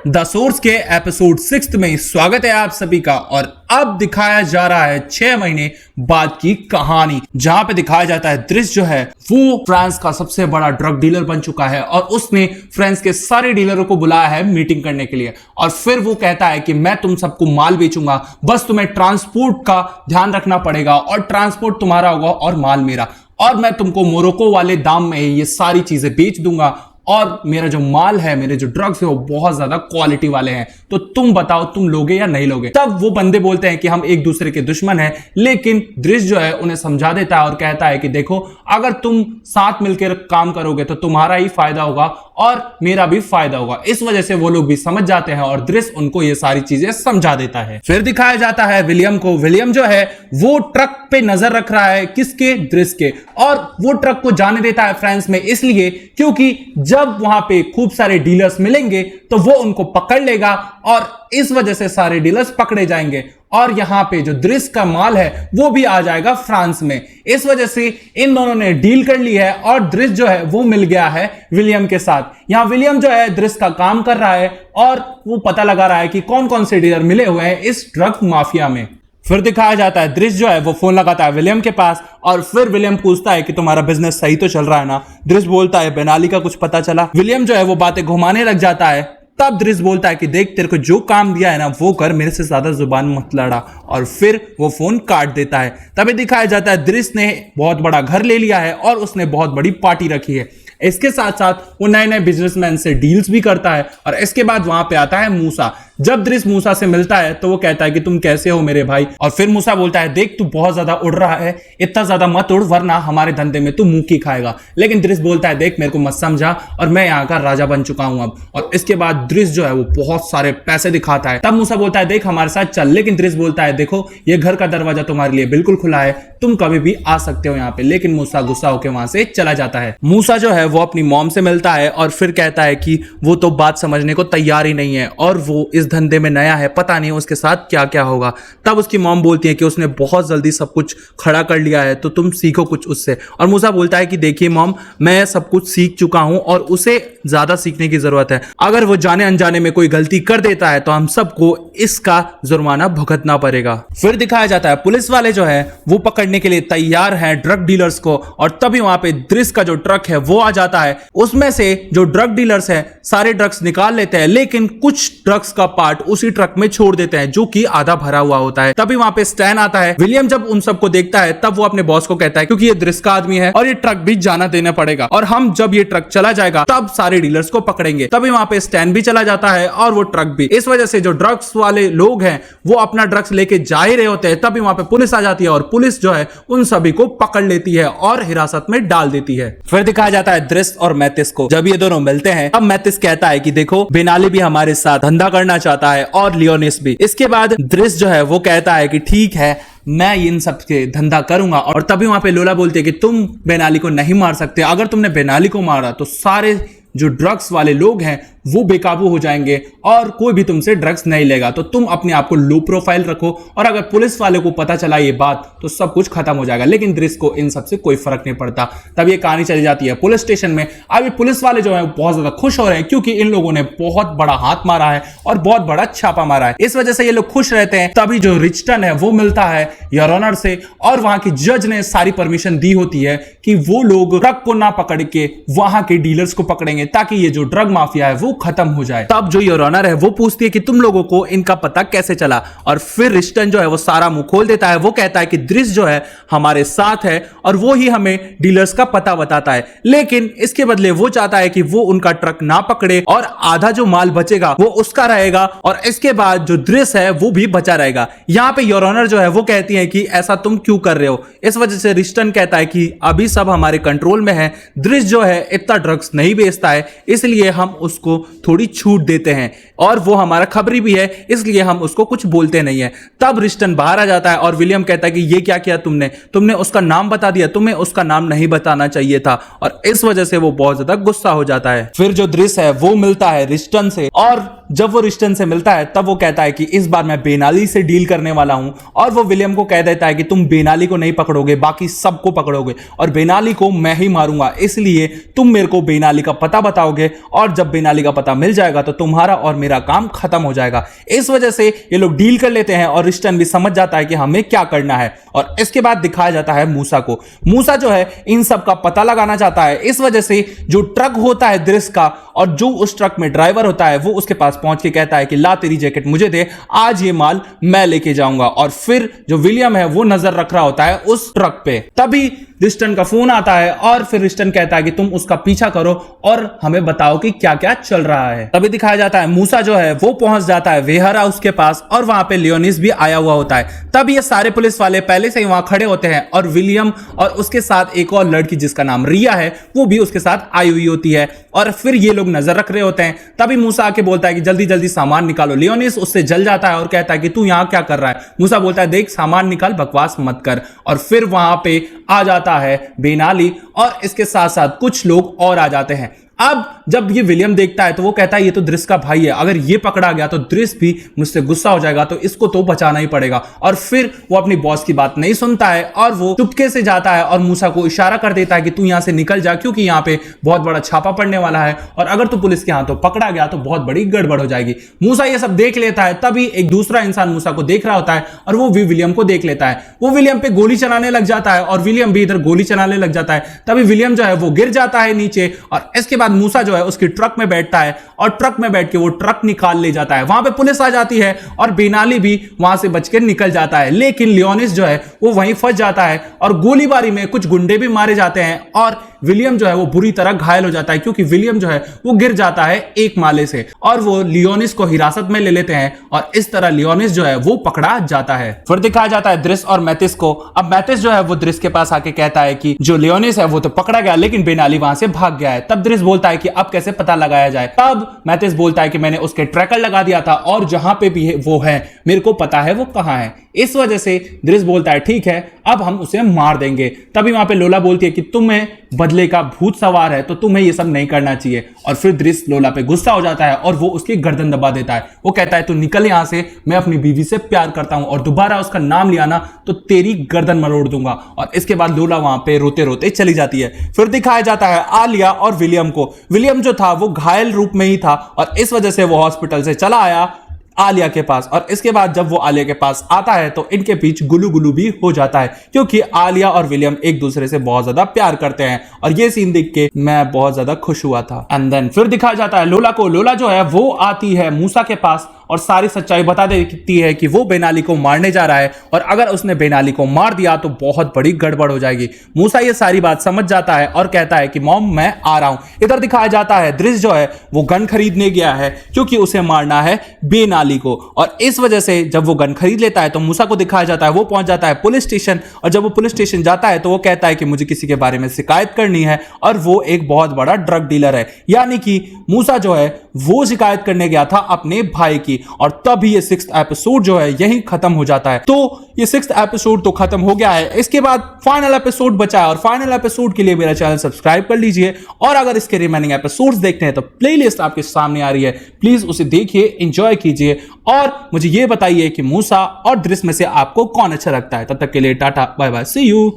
The source के episode 6 में स्वागत है आप सभी का। और अब दिखाया जा रहा है 6 महीने बाद की कहानी, जहां पे दिखाया जाता है दृश्य जो है वो फ्रांस का सबसे बड़ा ड्रग डीलर बन चुका है और उसने फ्रांस के सारे डीलरों को बुलाया है मीटिंग करने के लिए। और फिर वो कहता है कि मैं तुम सबको माल बेचूंगा, बस तुम्हें ट्रांसपोर्ट का ध्यान रखना पड़ेगा और ट्रांसपोर्ट तुम्हारा होगा और माल मेरा, और मैं तुमको मोरक्को वाले दाम में ये सारी चीजें बेच दूंगा और मेरा जो माल है, मेरे जो ड्रग्स है वो बहुत ज्यादा क्वालिटी वाले हैं, तो तुम बताओ तुम लोगे या नहीं लोगे। तब वो बंदे बोलते हैं कि हम एक दूसरे के दुश्मन हैं, लेकिन दृश्य जो है उन्हें समझा देता है और कहता है कि देखो अगर तुम साथ मिलकर काम करोगे तो तुम्हारा ही फायदा होगा और मेरा भी फायदा होगा। इस वजह से वो लोग भी समझ जाते हैं और दृश्य उनको ये सारी चीजें समझा देता है। फिर दिखाया जाता है विलियम को। विलियम जो है वो ट्रक पे नजर रख रहा है, किसके? दृश्य के। और वो ट्रक को जाने देता है फ्रांस में इसलिए क्योंकि जब वहां पे खूब सारे डीलर्स मिलेंगे तो वो उनको पकड़ लेगा और इस वजह से सारे डीलर्स पकड़े जाएंगे और यहां पे जो दृश्य का माल है वो भी आ जाएगा फ्रांस में। इस वजह से इन दोनों ने डील कर ली है और दृश्य जो है वो मिल गया है विलियम के साथ। यहां विलियम जो है दृश्य का काम कर रहा है और वो पता लगा रहा है कि कौन कौन से डीलर मिले हुए हैं इस ड्रग माफिया में। फिर दिखाया जाता है दृश्य जो है वो फोन लगाता है विलियम के पास और फिर विलियम पूछता है कि तुम्हारा बिजनेस सही तो चल रहा है ना? दृश्य बोलता है बेनाली का कुछ पता चला? विलियम जो है वो बातें घुमाने लग जाता है। तब दृश्य बोलता है कि देख तेरे को जो काम दिया है ना वो कर, मेरे से ज्यादा जुबान मत लड़ा, और फिर वो फोन काट देता है। तभी दिखाया जाता है दृश्य ने बहुत बड़ा घर ले लिया है और उसने बहुत बड़ी पार्टी रखी है। इसके साथ साथ वो नए नए बिजनेसमैन से डील्स भी करता है और इसके बाद वहां पे आता है मूसा। जब दृश्य मूसा से मिलता है तो वो कहता है कि तुम कैसे हो मेरे भाई? और फिर मूसा बोलता है देख तू बहुत ज्यादा उड़ रहा है, इतना ज्यादा मत उड़ वरना हमारे धंधे में तू मुंह की खाएगा। लेकिन दृश्य बोलता है देख मेरे को मत समझा और मैं यहाँ का राजा बन चुका हूं अब। और इसके बाद दृश्य जो है वो बहुत सारे पैसे दिखाता है। तब मूसा बोलता है देख हमारे साथ चल, लेकिन दृश्य बोलता है देखो ये घर का दरवाजा तुम्हारे लिए बिल्कुल खुला है, तुम कभी भी आ सकते हो यहाँ पे। लेकिन मूसा गुस्सा होकर वहां से चला जाता है। मूसा जो है वो अपनी मॉम से मिलता है और फिर कहता है कि वो तो बात समझने को तैयार ही नहीं है और वो इस धंधे में नया है, पता नहीं उसके साथ क्या क्या होगा। तब उसकी मॉम बोलती है कि उसने बहुत जल्दी सब कुछ खड़ा कर लिया है तो तुम सीखो कुछ उससे। और मूसा बोलता है कि देखिए मॉम मैं सब कुछ सीख चुका हूं और उसे ज्यादा सीखने की जरूरत है, अगर वो जाने अनजाने में कोई गलती कर देता है तो हम सबको इसका जुर्माना भुगतना पड़ेगा। फिर दिखाया जाता है पुलिस वाले जो है वो पकड़ने के लिए तैयार हैं ड्रग डीलर्स को, और तभी वहां पे दृश्य का जो ट्रक है वो आ जाता है। उसमें से जो ड्रग डीलर्स हैं सारे ड्रग्स निकाल लेते हैं, लेकिन कुछ ड्रग्स का पार्ट उसी ट्रक में छोड़ देते हैं जो कि आधा भरा हुआ होता है। तभी वहां पे स्टैन आता है। विलियम जब उन सबको देखता है तब वो अपने बॉस को कहता है क्योंकि ये दृश्य का आदमी है और ये ट्रक भी जाना देना पड़ेगा और हम जब ये ट्रक चला जाएगा तब सारे डीलर्स को पकड़ेंगे। तभी वहां पे स्टैन भी चला जाता है और वो ट्रक भी। इस वजह से जो ड्रग्स वाले लोग हैं वो अपना ड्रग्स लेके जा ही रहे होते हैं। तभी वहां पे पुलिस आ जाती है और पुलिस जो है उन सभी को पकड़ लेती है और हिरासत में डाल देती है। फिर दिखाया जाता है दृश्य और मैथिस को। जब ये दोनों मिलते हैं तब मैथिस कहता है कि देखो बेनाली भी हमारे साथ धंधा करना चाहता है और लियोनिस भी। इसके बाद दृश्य जो है वो कहता है कि ठीक है मैं इन सब के धंधा करूंगा। और तभी वहां पे लोला बोलती है कि तुम बेनाली को नहीं मार सकते, अगर तुमने बेनाली को मारा तो सारे जो ड्रग्स वाले लोग हैं वो बेकाबू हो जाएंगे और कोई भी तुमसे ड्रग्स नहीं लेगा, तो तुम अपने आप को लो प्रोफाइल रखो और अगर पुलिस वाले को पता चला ये बात तो सब कुछ खत्म हो जाएगा। लेकिन दृश्य को इन सब से कोई फर्क नहीं पड़ता। तब ये कहानी चली जाती है पुलिस स्टेशन में। अभी पुलिस वाले जो है बहुत ज्यादा खुश हो रहे हैं क्योंकि इन लोगों ने बहुत बड़ा हाथ मारा है और बहुत बड़ा छापा मारा है, इस वजह से ये लोग खुश रहते हैं। तभी जो रिचटन है वो मिलता है योर ऑनर से और वहां की जज ने सारी परमिशन दी होती है कि वो लोग ट्रक को ना पकड़ के वहां के डीलर्स को पकड़ेंगे ताकि ये जो ड्रग माफिया है वो खत्म हो जाए। तब जो योर ऑनर है वो पूछती है कि तुम लोगों को इनका पता कैसे चला? और फिर रिस्टन जो है वो सारा मुंह खोल देता है। वो कहता है कि दृश्य जो है हमारे साथ है और वो ही हमें डीलर्स का पता बताता है, लेकिन इसके बदले वो चाहता है कि वो उनका ट्रक ना पकड़े और आधा जो माल बचेगा वो उसका रहेगा और इसके बाद जो दृश्य है वो भी बचा रहेगा। यहां पे योर ऑनर जो है वो कहती है कि ऐसा तुम क्यों कर रहे हो? इस वजह से रिस्टन कहता है कि अभी सब हमारे कंट्रोल में है, दृश्य जो है इतना ड्रग्स नहीं बेचता है इसलिए हम उसको थोड़ी छूट देते हैं और वो हमारा खबरी भी है इसलिए हम उसको कुछ बोलते नहीं है। तब रिस्टन बाहर आ जाता है और विलियम कहता है कि ये क्या किया तुमने उसका नाम बता दिया, तुम्हें उसका नाम नहीं बताना चाहिए था, और इस वजह से वो बहुत ज्यादा गुस्सा हो जाता है। फिर जो दृश्य है वो मिलता है रिस्टन से और जब वो रिस्टन से मिलता है तब वो कहता है कि इस बार मैं बेनाली से डील करने वाला हूं और वो विलियम को कह देता है कि तुम बेनाली को नहीं पकड़ोगे बाकी सबको पकड़ोगे और बेनाली को मैं ही मारूंगा, इसलिए तुम मेरे को बेनाली का पता बताओगे और जब बेनाली का पता मिल जाएगा तो तुम्हारा और मेरा काम खत्म हो जाएगा। इस वजह से ये लोग डील कर लेते हैं और रिस्टन भी समझ जाता है कि हमें क्या करना है। और इसके बाद दिखाया जाता है मूसा को। मूसा जो है इन सब का पता लगाना चाहता है। इस वजह से जो ट्रक होता है दृश्य का और जो उस ट्रक में ड्राइवर होता है वो उसके पास पहुंच के कहता है कि ला तेरी जैकेट मुझे दे, आज ये माल मैं लेके जाऊंगा। और फिर जो विलियम है वो नजर रख रहा होता है उस ट्रक पे। तभी रिस्टन का फोन आता है और फिर रिस्टन कहता है कि तुम उसका पीछा करो और हमें बताओ कि क्या क्या चल रहा है। तभी दिखाया जाता है मूसा जो है वो पहुंच जाता है वेयर हाउस के पास और वहां पे लियोनिस भी आया हुआ होता है। तब ये सारे पुलिस वाले पहले से ही वहां खड़े होते हैं और विलियम और उसके साथ एक और लड़की जिसका नाम रिया है वो भी उसके साथ आई हुई होती है। और फिर ये लोग नजर रख रहे होते हैं। तभी मूसा आके बोलता है कि जल्दी जल्दी सामान निकालो। लियोनिस उससे जल जाता है और कहता है कि तू यहां क्या कर रहा है। मूसा बोलता है देख सामान निकाल, बकवास मत कर। और फिर वहां पे आ जाता है बेनाली और इसके साथ साथ कुछ लोग और आ जाते हैं। अब जब ये विलियम देखता है तो वो कहता है ये तो दृश्य का भाई है, अगर ये पकड़ा गया तो दृश्य भी मुझसे गुस्सा हो जाएगा, तो इसको तो बचाना ही पड़ेगा। और फिर वो अपनी बॉस की बात नहीं सुनता है और वो चुपके से जाता है और मूसा को इशारा कर देता है कि तू यहां से निकल जा, क्योंकि यहां पे बहुत बड़ा छापा पड़ने वाला है और अगर तू पुलिस के हाथों पकड़ा गया तो बहुत बड़ी गड़बड़ हो जाएगी। मूसा ये सब देख लेता है। तभी एक दूसरा इंसान मूसा को देख रहा होता है और वो भी विलियम को देख लेता है। वो विलियम पे गोली चलाने लग जाता है और विलियम भी इधर गोली चलाने लग जाता है। तभी विलियम जो है वो गिर जाता है नीचे और इसके बाद मूसा जो है उसकी ट्रक में बैठता है और ट्रक में बैठ के वो ट्रक निकाल ले जाता है। वहां पे पुलिस आ जाती है और बेनाली भी वहां से बच के निकल जाता है। लेकिन लियोनिस जो है वो वहीं फंस जाता है और गोलीबारी में कुछ गुंडे भी मारे जाते हैं और विलियम जो है वो बुरी तरह घायल हो जाता है, क्योंकि विलियम जो है वो गिर जाता है एक माले से और वो लियोनिस को हिरासत में ले लेते हैं और इस तरह लियोनिस जो है वो पकड़ा जाता है। फिर दिखाया जाता है दृश्य और मैथिस को। अब मैथिस जो है वो दृश्य के पास आके कहता है कि जो लियोनिस है वो तो पकड़ा गया लेकिन बेनाली वहां से भाग गया है। तब दृश्य बोलता है कि अब कैसे पता लगाया जाए। तब मैथिस बोलता है कि मैंने उसके ट्रैकर लगा दिया था और जहां पे भी वो है मेरे को पता है वो कहां है। इस वजह से दृश्य बोलता है ठीक है अब हम उसे मार देंगे। तभी वहां पे लोला बोलती है कि तुम्हें बदले का भूत सवार है तो तुम्हें ये सब नहीं करना चाहिए। और फिर दृश्य लोला पे गुस्सा हो जाता है और वो उसकी गर्दन दबा देता है। वो कहता है तू निकल यहां से, मैं अपनी बीवी से प्यार करता हूं और दोबारा उसका नाम लिया ना तो तेरी गर्दन मरोड़ दूंगा। और इसके बाद लोला वहां पे रोते रोते चली जाती है। फिर दिखाया जाता है आलिया और विलियम को। विलियम जो था वो घायल रूप में ही था और इस वजह से वो हॉस्पिटल से चला आया आलिया के पास। और इसके बाद जब वो आलिया के पास आता है तो इनके बीच गुलू गुलू भी हो जाता है, क्योंकि आलिया और विलियम एक दूसरे से बहुत ज्यादा प्यार करते हैं। और ये सीन देख के मैं बहुत ज्यादा खुश हुआ था। एंड देन फिर दिखाया जाता है लोला को। लोला जो है वो आती है मूसा के पास और सारी सच्चाई बता देती है कि वो बेनाली को मारने जा रहा है और अगर उसने बेनाली को मार दिया तो बहुत बड़ी गड़बड़ हो जाएगी। मूसा ये सारी बात समझ जाता है और कहता है कि मॉम मैं आ रहा हूं। इधर दिखाया जाता है दृश्य जो है वो गन खरीदने गया है क्योंकि उसे मारना है बेनाली को। और इस वजह से जब वो गन खरीद लेता है तो मूसा को दिखाया जाता है वो पहुंच जाता है पुलिस स्टेशन। और जब वो पुलिस स्टेशन जाता है तो वो कहता है कि मुझे किसी के बारे में शिकायत करनी है और वो एक बहुत बड़ा ड्रग डीलर है। यानी कि मूसा जो है वो शिकायत करने गया था अपने भाई की। और तब ये 6th एपिसोड जो है यहीं खत्म हो जाता है। तो ये 6th एपिसोड तो खत्म हो गया है। इसके बाद फाइनल एपिसोड बचा है और फाइनल एपिसोड के लिए मेरा चैनल सब्सक्राइब कर लीजिए। और अगर इसके रिमेनिंग एपिसोड्स देखते हैं तो प्लेलिस्ट आपके सामने आ रही है, प्लीज उसे देखिए, एंजॉय कीजिए और मुझे ये बताइए कि मूसा और दृश्य में से आपको कौन अच्छा लगता है। तब तक के लिए tata bye bye, see you.